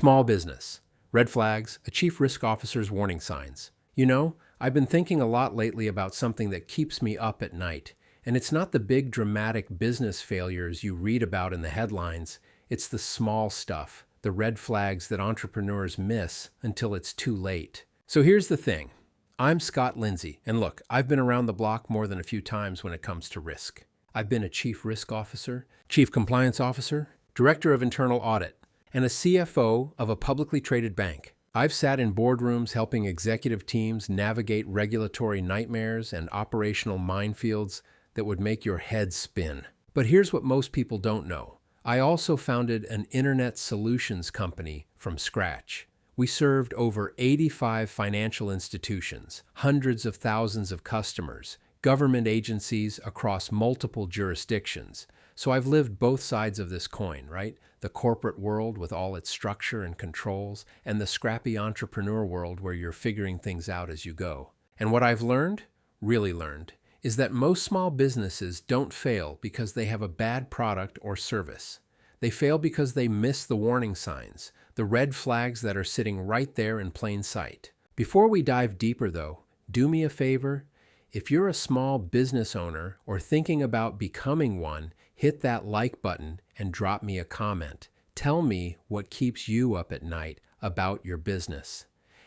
Small business. Red flags, a chief risk officer's warning signs. You know, I've been thinking a lot lately about something that keeps me up at night. And it's not the big dramatic business failures you read about in the headlines. It's the small stuff, the red flags that entrepreneurs miss until it's too late. So here's the thing. I'm Scott Lindsay, and look, I've been around the block more than a few times when it comes to risk. I've been a chief risk officer, chief compliance officer, director of internal audit, and a CFO of a publicly traded bank. I've sat in boardrooms helping executive teams navigate regulatory nightmares and operational minefields that would make your head spin. But here's what most people don't know. I also founded an internet solutions company from scratch. We served over 85 financial institutions, hundreds of thousands of customers, government agencies across multiple jurisdictions. So I've lived both sides of this coin, right? The corporate world with all its structure and controls, and the scrappy entrepreneur world where you're figuring things out as you go. And what I've learned, really learned, is that most small businesses don't fail because they have a bad product or service. They fail because they miss the warning signs, the red flags that are sitting right there in plain sight. Before we dive deeper though, do me a favor. If you're a small business owner or thinking about becoming one, hit that like button and drop me a comment. Tell me what keeps you up at night about your business.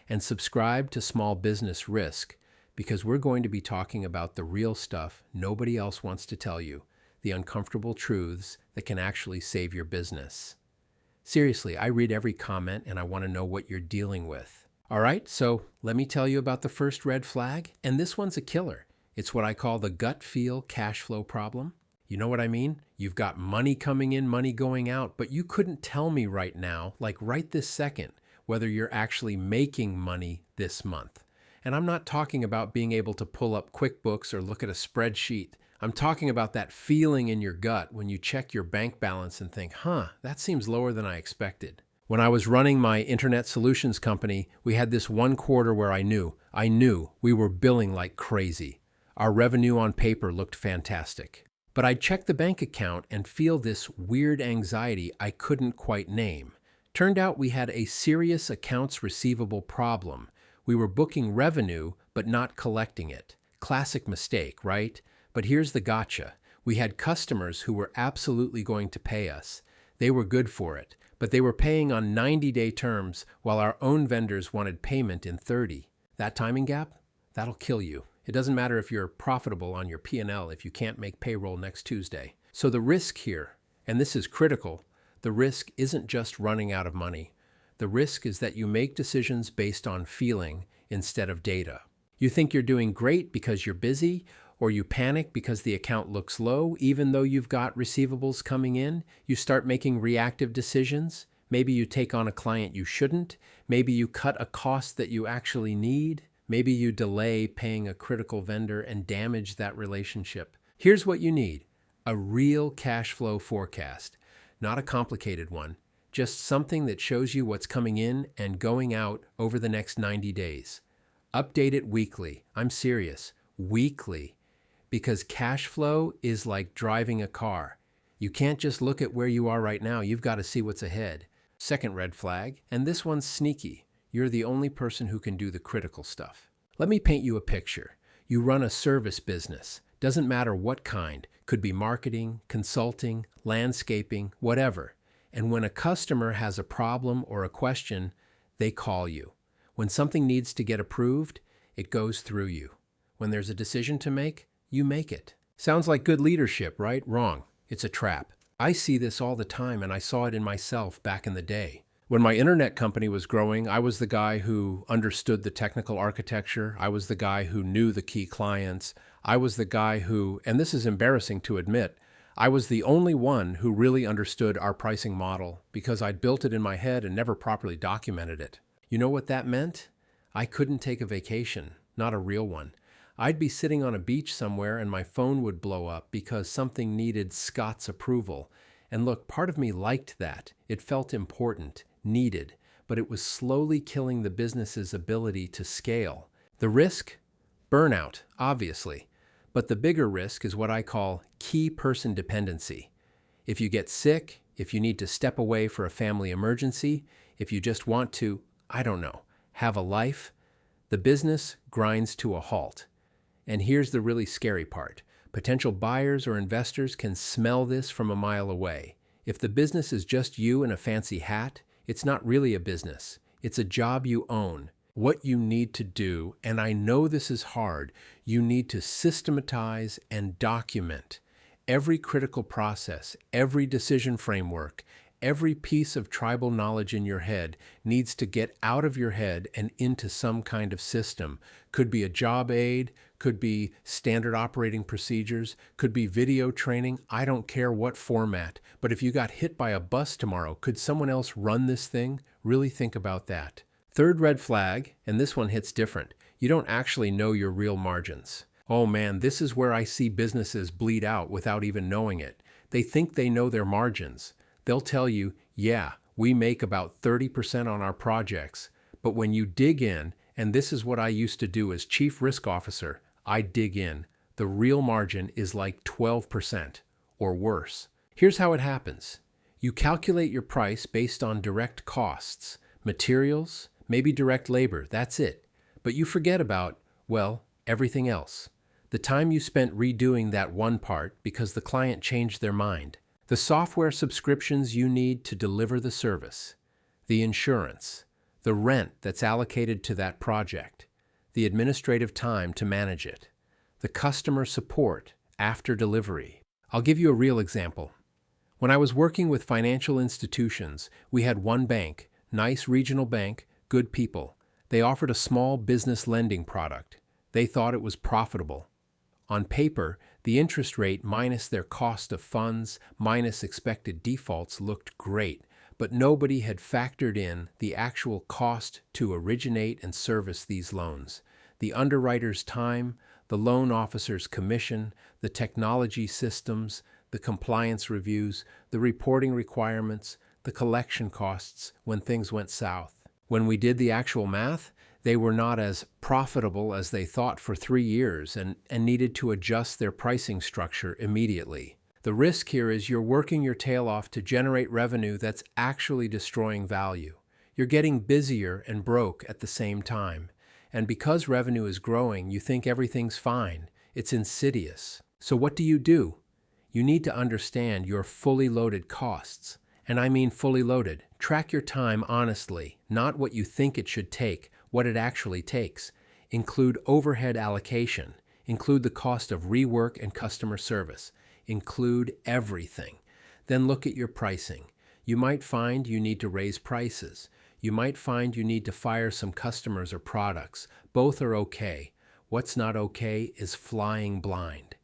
And subscribe to Small Business Risk, because we're going to be talking about the real stuff nobody else wants to tell you, the uncomfortable truths that can actually save your business. Seriously, I read every comment and I want to know what you're dealing with. All right, so let me tell you about the first red flag, and this one's a killer. It's what I call the gut feel cash flow problem. You know what I mean? You've got money coming in, money going out, but you couldn't tell me right now, like right this second, whether you're actually making money this month. And I'm not talking about being able to pull up QuickBooks or look at a spreadsheet. I'm talking about that feeling in your gut when you check your bank balance and think, that seems lower than I expected. When I was running my internet solutions company, we had this one quarter where I knew we were billing like crazy. Our revenue on paper looked fantastic. But I'd check the bank account and feel this weird anxiety I couldn't quite name. Turned out we had a serious accounts receivable problem. We were booking revenue, but not collecting it. Classic mistake, right? But here's the gotcha. We had customers who were absolutely going to pay us. They were good for it, but they were paying on 90-day terms while our own vendors wanted payment in 30. That timing gap? That'll kill you. It doesn't matter if you're profitable on your P&L if you can't make payroll next Tuesday. So the risk here, and this is critical, the risk isn't just running out of money. The risk is that you make decisions based on feeling instead of data. You think you're doing great because you're busy, or you panic because the account looks low, even though you've got receivables coming in. You start making reactive decisions. Maybe you take on a client you shouldn't. Maybe you cut a cost that you actually need. Maybe you delay paying a critical vendor and damage that relationship. Here's what you need: a real cash flow forecast, not a complicated one. Just something that shows you what's coming in and going out over the next 90 days. Update it weekly. I'm serious, weekly. Because cash flow is like driving a car. You can't just look at where you are right now. You've got to see what's ahead. Second red flag, and this one's sneaky. You're the only person who can do the critical stuff. Let me paint you a picture. You run a service business. Doesn't matter what kind. Could be marketing, consulting, landscaping, whatever. And when a customer has a problem or a question, they call you. When something needs to get approved, it goes through you. When there's a decision to make, you make it. Sounds like good leadership, right? Wrong. It's a trap. I see this all the time, and I saw it in myself back in the day. When my internet company was growing, I was the guy who understood the technical architecture. I was the guy who knew the key clients. I was the guy who, and this is embarrassing to admit, I was the only one who really understood our pricing model because I'd built it in my head and never properly documented it. You know what that meant? I couldn't take a vacation, not a real one. I'd be sitting on a beach somewhere and my phone would blow up because something needed Scott's approval. And look, part of me liked that. It felt important, needed, but it was slowly killing the business's ability to scale. The risk? Burnout, obviously. But the bigger risk is what I call key person dependency. If you get sick, if you need to step away for a family emergency, if you just want to, I don't know, have a life, the business grinds to a halt. And here's the really scary part. Potential buyers or investors can smell this from a mile away. If the business is just you in a fancy hat, it's not really a business. It's a job you own. What you need to do, and I know this is hard, you need to systematize and document every critical process, every decision framework, every piece of tribal knowledge in your head needs to get out of your head and into some kind of system. Could be a job aid, could be standard operating procedures, could be video training. I don't care what format. But if you got hit by a bus tomorrow, could someone else run this thing? Really think about that. Third red flag, and this one hits different. You don't actually know your real margins. Oh man, this is where I see businesses bleed out without even knowing it. They think they know their margins. They'll tell you, yeah, we make about 30% on our projects. But when you dig in, and this is what I used to do as chief risk officer, I dig in. The real margin is like 12% or worse. Here's how it happens. You calculate your price based on direct costs, materials, maybe direct labor, that's it. But you forget about, well, everything else. The time you spent redoing that one part because the client changed their mind. The software subscriptions you need to deliver the service, the insurance, the rent that's allocated to that project, the administrative time to manage it, the customer support after delivery. I'll give you a real example. When I was working with financial institutions, we had one bank, nice regional bank, good people. They offered a small business lending product. They thought it was profitable. On paper, the interest rate minus their cost of funds minus expected defaults looked great, but nobody had factored in the actual cost to originate and service these loans. The underwriter's time, the loan officer's commission, the technology systems, the compliance reviews, the reporting requirements, the collection costs when things went south. When we did the actual math, they were not as profitable as they thought for 3 years and needed to adjust their pricing structure immediately. The risk here is you're working your tail off to generate revenue that's actually destroying value. You're getting busier and broke at the same time. And because revenue is growing, you think everything's fine. It's insidious. So what do? You need to understand your fully loaded costs. And I mean fully loaded. Track your time honestly, not what you think it should take, what it actually takes. Include overhead allocation. Include the cost of rework and customer service. Include everything. Then look at your pricing. You might find you need to raise prices. You might find you need to fire some customers or products. Both are okay. What's not okay is flying blind.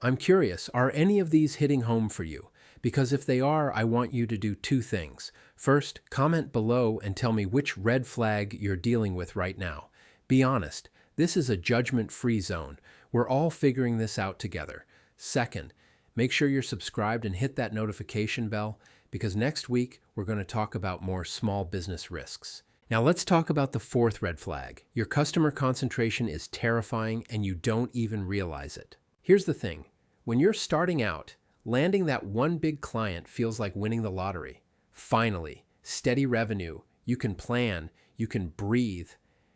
I'm curious, are any of these hitting home for you? Because if they are, I want you to do 2 things. First, comment below and tell me which red flag you're dealing with right now. Be honest, this is a judgment-free zone. We're all figuring this out together. Second, make sure you're subscribed and hit that notification bell because next week we're going to talk about more small business risks. Now let's talk about the 4th red flag. Your customer concentration is terrifying and you don't even realize it. Here's the thing. When you're starting out, landing that one big client feels like winning the lottery. Finally, steady revenue. You can plan, you can breathe.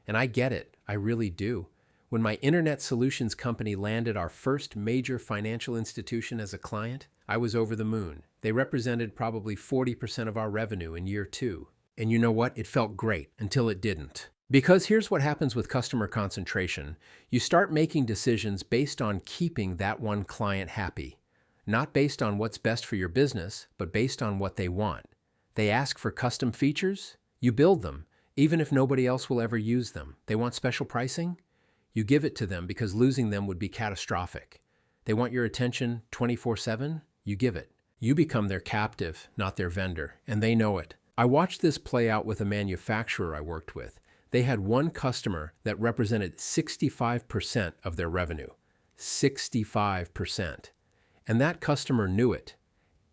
And I get it, I really do. When my internet solutions company landed our first major financial institution as a client, I was over the moon. They represented probably 40% of our revenue in year 2. And you know what? It felt great until it didn't. Because here's what happens with customer concentration. You start making decisions based on keeping that one client happy. Not based on what's best for your business, but based on what they want. They ask for custom features? You build them, even if nobody else will ever use them. They want special pricing? You give it to them because losing them would be catastrophic. They want your attention 24/7? You give it. You become their captive, not their vendor, and they know it. I watched this play out with a manufacturer I worked with. They had one customer that represented 65% of their revenue. 65%. And that customer knew it.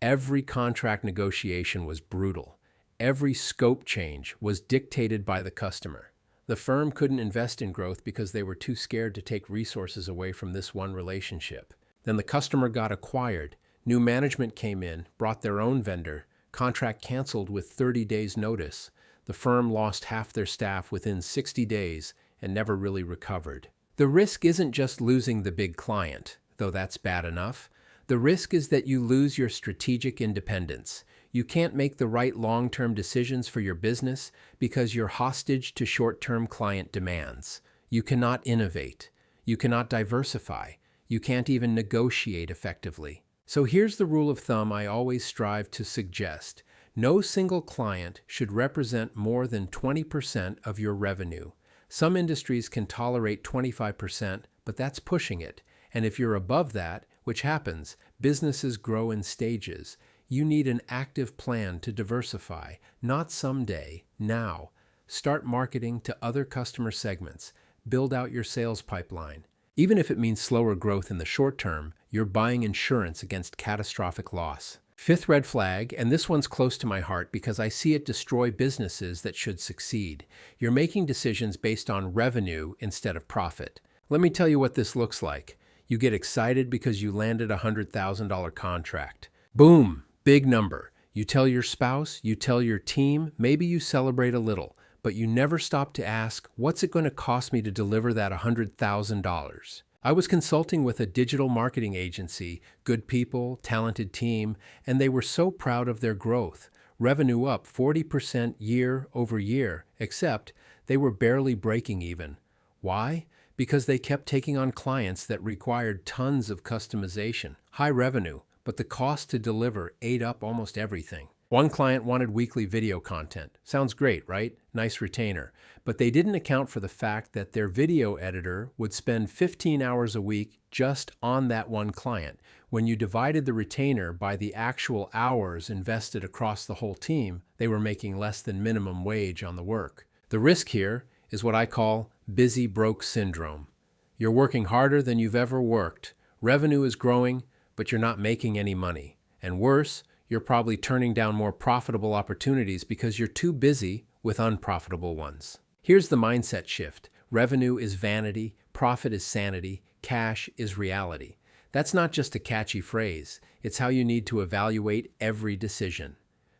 Every contract negotiation was brutal. Every scope change was dictated by the customer. The firm couldn't invest in growth because they were too scared to take resources away from this one relationship. Then the customer got acquired. New management came in, brought their own vendor. Contract canceled with 30 days notice. The firm lost half their staff within 60 days and never really recovered. The risk isn't just losing the big client, though that's bad enough. The risk is that you lose your strategic independence. You can't make the right long-term decisions for your business because you're hostage to short-term client demands. You cannot innovate. You cannot diversify. You can't even negotiate effectively. So here's the rule of thumb I always strive to suggest. No single client should represent more than 20% of your revenue. Some industries can tolerate 25%, but that's pushing it. And if you're above that, which happens, businesses grow in stages. You need an active plan to diversify, not someday, now. Start marketing to other customer segments. Build out your sales pipeline. Even if it means slower growth in the short term, you're buying insurance against catastrophic loss. Fifth red flag, and this one's close to my heart because I see it destroy businesses that should succeed. You're making decisions based on revenue instead of profit. Let me tell you what this looks like. You get excited because you landed a $100,000 contract. Boom, big number. You tell your spouse, you tell your team, maybe you celebrate a little, but you never stop to ask, what's it going to cost me to deliver that $100,000? I was consulting with a digital marketing agency, good people, talented team, and they were so proud of their growth. Revenue up 40% year over year, except they were barely breaking even. Why? Because they kept taking on clients that required tons of customization. High revenue, but the cost to deliver ate up almost everything. One client wanted weekly video content. Sounds great, right? Nice retainer. But they didn't account for the fact that their video editor would spend 15 hours a week just on that one client. When you divided the retainer by the actual hours invested across the whole team, they were making less than minimum wage on the work. The risk here is what I call busy broke syndrome. You're working harder than you've ever worked. Revenue is growing, but you're not making any money. And worse, you're probably turning down more profitable opportunities because you're too busy with unprofitable ones. Here's the mindset shift. Revenue is vanity, profit is sanity, cash is reality. That's not just a catchy phrase. It's how you need to evaluate every decision.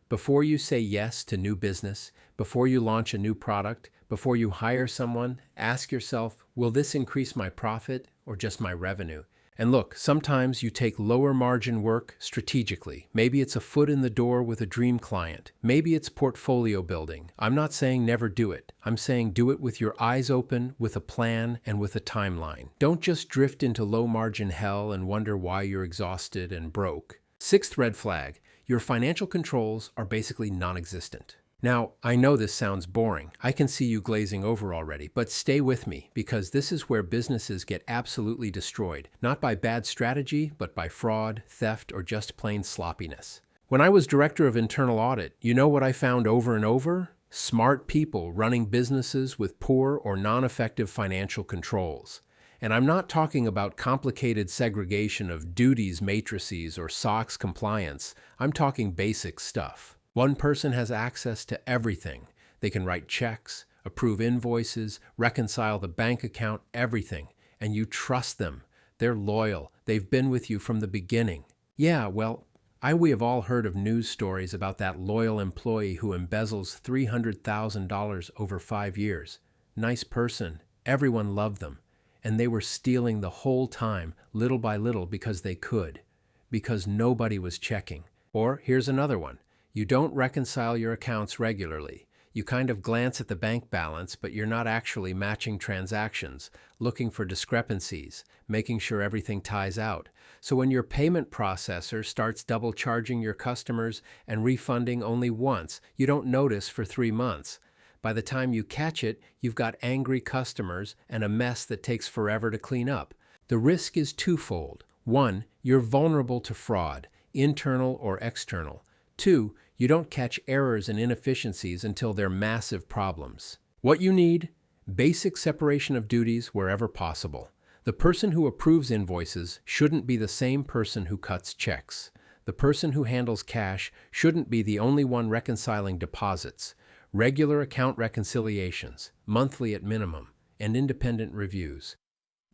Before you say yes to new business, before you launch a new product, before you hire someone, ask yourself, will this increase my profit or just my revenue? And look, sometimes you take lower margin work strategically. Maybe it's a foot in the door with a dream client. Maybe it's portfolio building. I'm not saying never do it. I'm saying do it with your eyes open, with a plan, and with a timeline. Don't just drift into low margin hell and wonder why you're exhausted and broke. Sixth red flag, your financial controls are basically non-existent. Now, I know this sounds boring. I can see you glazing over already, but stay with me because this is where businesses get absolutely destroyed, not by bad strategy, but by fraud, theft, or just plain sloppiness. When I was director of internal audit, you know what I found over and over? Smart people running businesses with poor or non-effective financial controls. And I'm not talking about complicated segregation of duties matrices or SOX compliance. I'm talking basic stuff. One person has access to everything. They can write checks, approve invoices, reconcile the bank account, everything. And you trust them. They're loyal. They've been with you from the beginning. Yeah, well, we have all heard of news stories about that loyal employee who embezzles $300,000 over 5 years. Nice person. Everyone loved them. And they were stealing the whole time, little by little, because they could. Because nobody was checking. Or here's another one. You don't reconcile your accounts regularly. You kind of glance at the bank balance, but you're not actually matching transactions, looking for discrepancies, making sure everything ties out. So when your payment processor starts double charging your customers and refunding only once, you don't notice for 3 months. By the time you catch it, you've got angry customers and a mess that takes forever to clean up. The risk is twofold. 1, you're vulnerable to fraud, internal or external. 2, you don't catch errors and inefficiencies until they're massive problems. What you need? Basic separation of duties wherever possible. The person who approves invoices shouldn't be the same person who cuts checks. The person who handles cash shouldn't be the only one reconciling deposits. Regular account reconciliations, monthly at minimum, and independent reviews.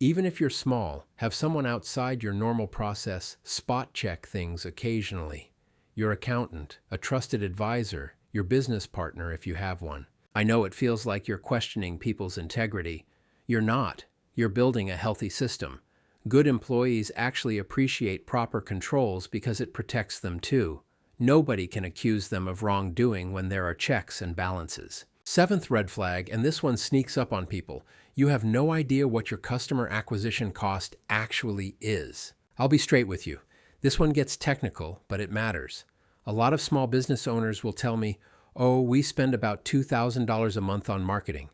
Even if you're small, have someone outside your normal process spot check things occasionally. Your accountant, a trusted advisor, your business partner if you have one. I know it feels like you're questioning people's integrity. You're not. You're building a healthy system. Good employees actually appreciate proper controls because it protects them too. Nobody can accuse them of wrongdoing when there are checks and balances. Seventh red flag, and this one sneaks up on people. You have no idea what your customer acquisition cost actually is. I'll be straight with you. This one gets technical, but it matters. A lot of small business owners will tell me, "Oh, we spend about $2,000 a month on marketing."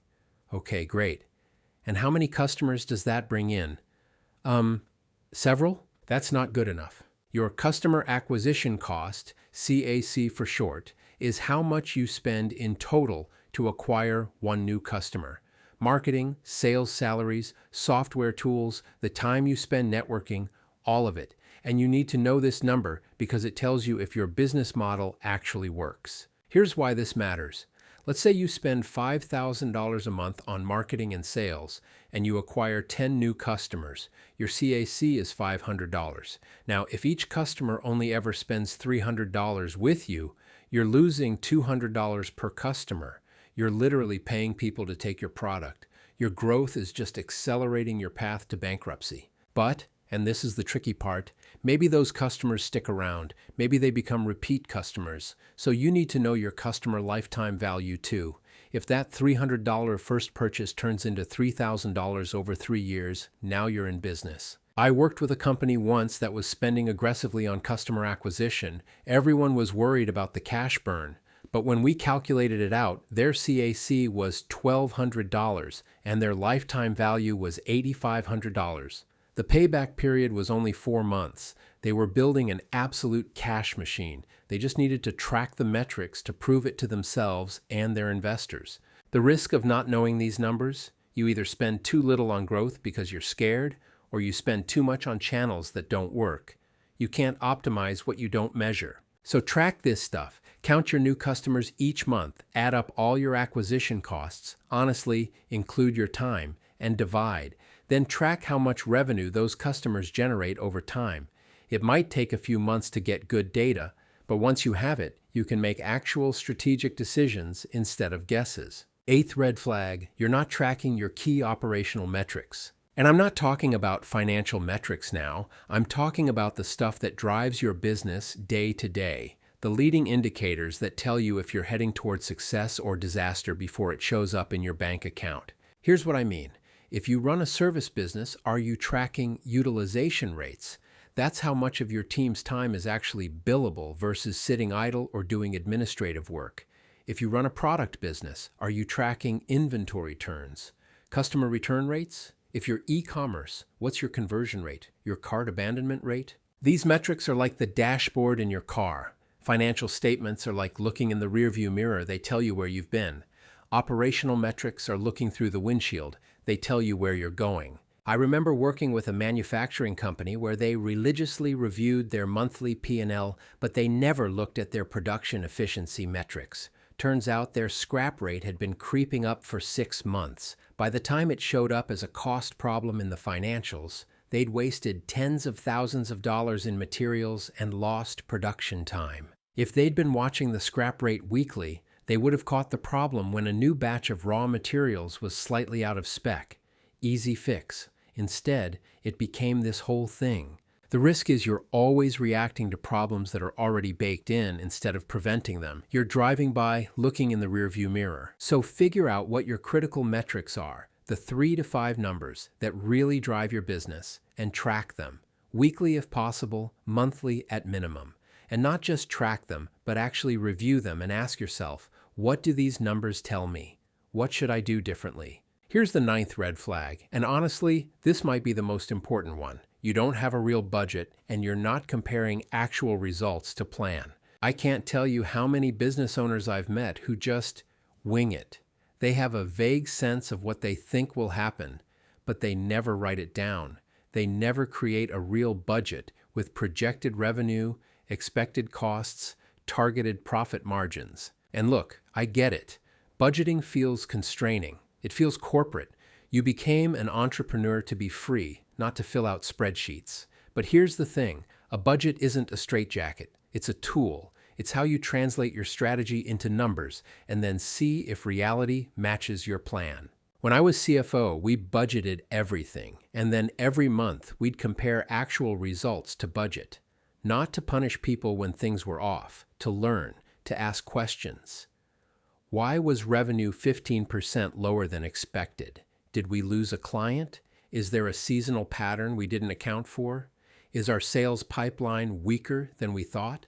Okay, great. And how many customers does that bring in? Several? That's not good enough. Your customer acquisition cost, CAC for short, is how much you spend in total to acquire one new customer. Marketing, sales salaries, software tools, the time you spend networking, all of it. And you need to know this number because it tells you if your business model actually works. Here's why this matters. Let's say you spend $5,000 a month on marketing and sales, and you acquire 10 new customers. Your CAC is $500. Now, if each customer only ever spends $300 with you, you're losing $200 per customer. You're literally paying people to take your product. Your growth is just accelerating your path to bankruptcy. But, and this is the tricky part, maybe those customers stick around. Maybe they become repeat customers. So you need to know your customer lifetime value too. If that $300 first purchase turns into $3,000 over 3 years, now you're in business. I worked with a company once that was spending aggressively on customer acquisition. Everyone was worried about the cash burn. But when we calculated it out, their CAC was $1,200 and their lifetime value was $8,500. The payback period was only 4 months. They were building an absolute cash machine. They just needed to track the metrics to prove it to themselves and their investors. The risk of not knowing these numbers? You either spend too little on growth because you're scared, or you spend too much on channels that don't work. You can't optimize what you don't measure. So track this stuff. Count your new customers each month. Add up all your acquisition costs. Honestly, include your time and divide. Then track how much revenue those customers generate over time. It might take a few months to get good data, but once you have it, you can make actual strategic decisions instead of guesses. Eighth red flag, you're not tracking your key operational metrics. And I'm not talking about financial metrics now. I'm talking about the stuff that drives your business day to day. The leading indicators that tell you if you're heading toward success or disaster before it shows up in your bank account. Here's what I mean. If you run a service business, are you tracking utilization rates? That's how much of your team's time is actually billable versus sitting idle or doing administrative work. If you run a product business, are you tracking inventory turns? Customer return rates? If you're e-commerce, what's your conversion rate? Your cart abandonment rate? These metrics are like the dashboard in your car. Financial statements are like looking in the rearview mirror. They tell you where you've been. Operational metrics are looking through the windshield. They tell you where you're going. I remember working with a manufacturing company where they religiously reviewed their monthly P&L, but they never looked at their production efficiency metrics. Turns out their scrap rate had been creeping up for 6 months. By the time it showed up as a cost problem in the financials, they'd wasted tens of thousands of dollars in materials and lost production time. If they'd been watching the scrap rate weekly, they would have caught the problem when a new batch of raw materials was slightly out of spec. Easy fix. Instead, it became this whole thing. The risk is you're always reacting to problems that are already baked in instead of preventing them. You're driving by, looking in the rearview mirror. So figure out what your critical metrics are, the 3 to 5 numbers that really drive your business, and track them. Weekly if possible, monthly at minimum. And not just track them, but actually review them and ask yourself, what do these numbers tell me? What should I do differently? Here's the 9th red flag, and honestly, this might be the most important one. You don't have a real budget, and you're not comparing actual results to plan. I can't tell you how many business owners I've met who just wing it. They have a vague sense of what they think will happen, but they never write it down. They never create a real budget with projected revenue, expected costs, targeted profit margins. And look, I get it. Budgeting feels constraining. It feels corporate. You became an entrepreneur to be free, not to fill out spreadsheets. But here's the thing. A budget isn't a straitjacket. It's a tool. It's how you translate your strategy into numbers and then see if reality matches your plan. When I was CFO, we budgeted everything, and then every month we'd compare actual results to budget. Not to punish people when things were off, to learn, to ask questions. Why was revenue 15% lower than expected? Did we lose a client? Is there a seasonal pattern we didn't account for? Is our sales pipeline weaker than we thought?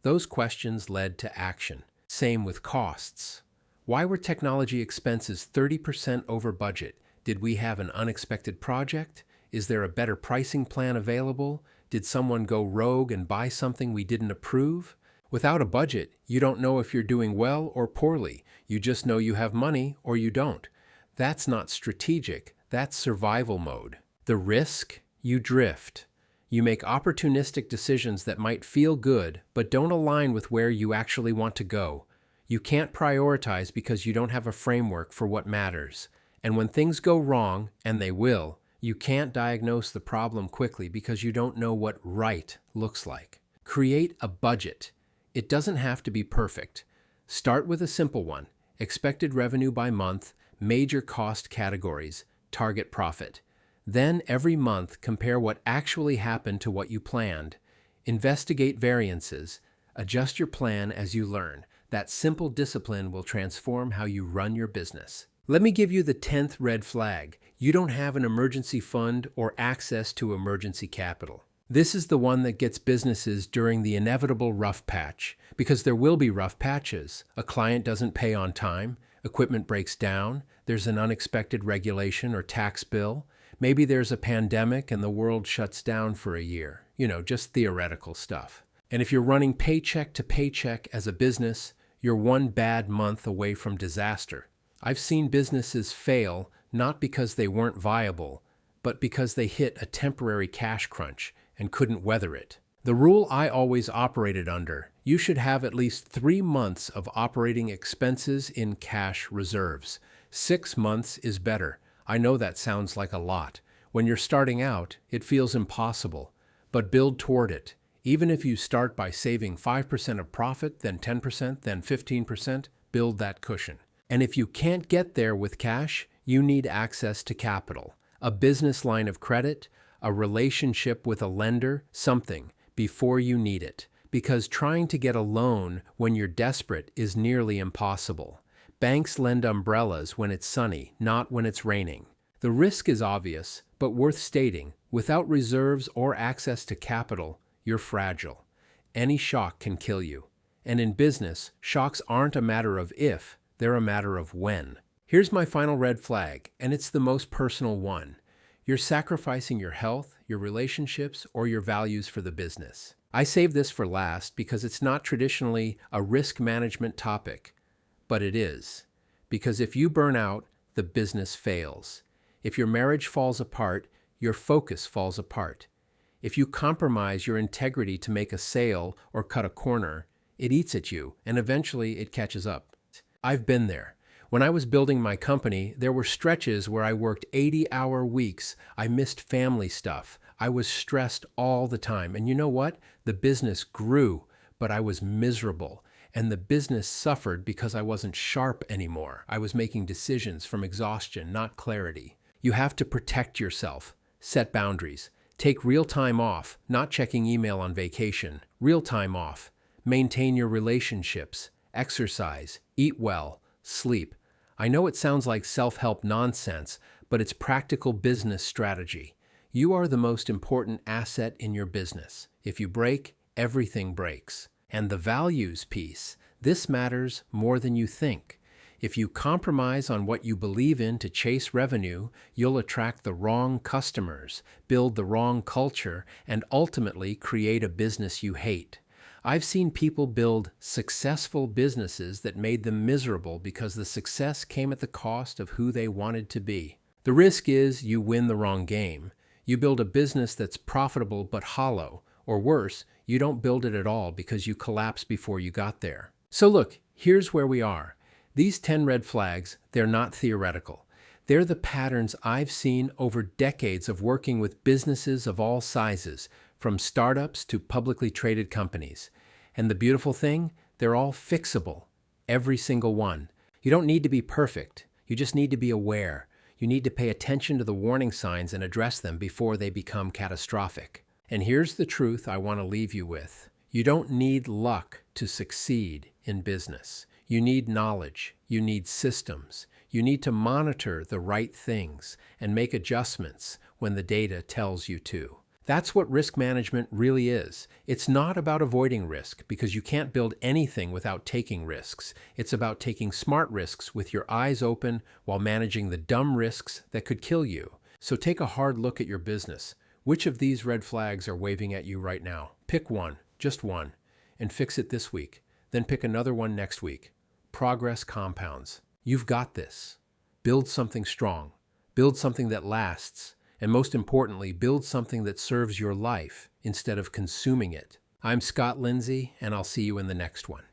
Those questions led to action. Same with costs. Why were technology expenses 30% over budget? Did we have an unexpected project? Is there a better pricing plan available? Did someone go rogue and buy something we didn't approve? Without a budget, you don't know if you're doing well or poorly. You just know you have money or you don't. That's not strategic. That's survival mode. The risk? You drift. You make opportunistic decisions that might feel good, but don't align with where you actually want to go. You can't prioritize because you don't have a framework for what matters. And when things go wrong, and they will, you can't diagnose the problem quickly because you don't know what right looks like. Create a budget. It doesn't have to be perfect. Start with a simple one: expected revenue by month, major cost categories, target profit. Then every month compare what actually happened to what you planned. Investigate variances. Adjust your plan as you learn. That simple discipline will transform how you run your business. Let me give you the 10th red flag. You don't have an emergency fund or access to emergency capital. This is the one that gets businesses during the inevitable rough patch, because there will be rough patches. A client doesn't pay on time, equipment breaks down, there's an unexpected regulation or tax bill, maybe there's a pandemic and the world shuts down for a year. Just theoretical stuff. And if you're running paycheck to paycheck as a business, you're one bad month away from disaster. I've seen businesses fail not because they weren't viable, but because they hit a temporary cash crunch and couldn't weather it. The rule I always operated under: you should have at least 3 months of operating expenses in cash reserves. 6 months is better. I know that sounds like a lot. When you're starting out, it feels impossible, but build toward it. Even if you start by saving 5% of profit, then 10%, then 15%, build that cushion. And if you can't get there with cash, you need access to capital, a business line of credit, a relationship with a lender, something, before you need it. Because trying to get a loan when you're desperate is nearly impossible. Banks lend umbrellas when it's sunny, not when it's raining. The risk is obvious, but worth stating. Without reserves or access to capital, you're fragile. Any shock can kill you. And in business, shocks aren't a matter of if, they're a matter of when. Here's my final red flag, and it's the most personal one. You're sacrificing your health, your relationships, or your values for the business. I save this for last because it's not traditionally a risk management topic, but it is. Because if you burn out, the business fails. If your marriage falls apart, your focus falls apart. If you compromise your integrity to make a sale or cut a corner, it eats at you, and eventually it catches up. I've been there. When I was building my company, there were stretches where I worked 80-hour weeks. I missed family stuff. I was stressed all the time. And you know what? The business grew, but I was miserable. And the business suffered because I wasn't sharp anymore. I was making decisions from exhaustion, not clarity. You have to protect yourself. Set boundaries. Take real time off, not checking email on vacation. Real time off. Maintain your relationships. Exercise. Eat well. Sleep. I know it sounds like self-help nonsense, but it's practical business strategy. You are the most important asset in your business. If you break, everything breaks. And the values piece, this matters more than you think. If you compromise on what you believe in to chase revenue, you'll attract the wrong customers, build the wrong culture, and ultimately create a business you hate. I've seen people build successful businesses that made them miserable because the success came at the cost of who they wanted to be. The risk is you win the wrong game. You build a business that's profitable but hollow, or worse, you don't build it at all because you collapse before you got there. So look, here's where we are. These 10 red flags, they're not theoretical. They're the patterns I've seen over decades of working with businesses of all sizes, from startups to publicly traded companies. And the beautiful thing, they're all fixable. Every single one. You don't need to be perfect. You just need to be aware. You need to pay attention to the warning signs and address them before they become catastrophic. And here's the truth I want to leave you with. You don't need luck to succeed in business. You need knowledge. You need systems. You need to monitor the right things and make adjustments when the data tells you to. That's what risk management really is. It's not about avoiding risk, because you can't build anything without taking risks. It's about taking smart risks with your eyes open while managing the dumb risks that could kill you. So take a hard look at your business. Which of these red flags are waving at you right now? Pick one, just one, and fix it this week. Then pick another one next week. Progress compounds. You've got this. Build something strong. Build something that lasts. And most importantly, build something that serves your life instead of consuming it. I'm Scott Lindsay, and I'll see you in the next one.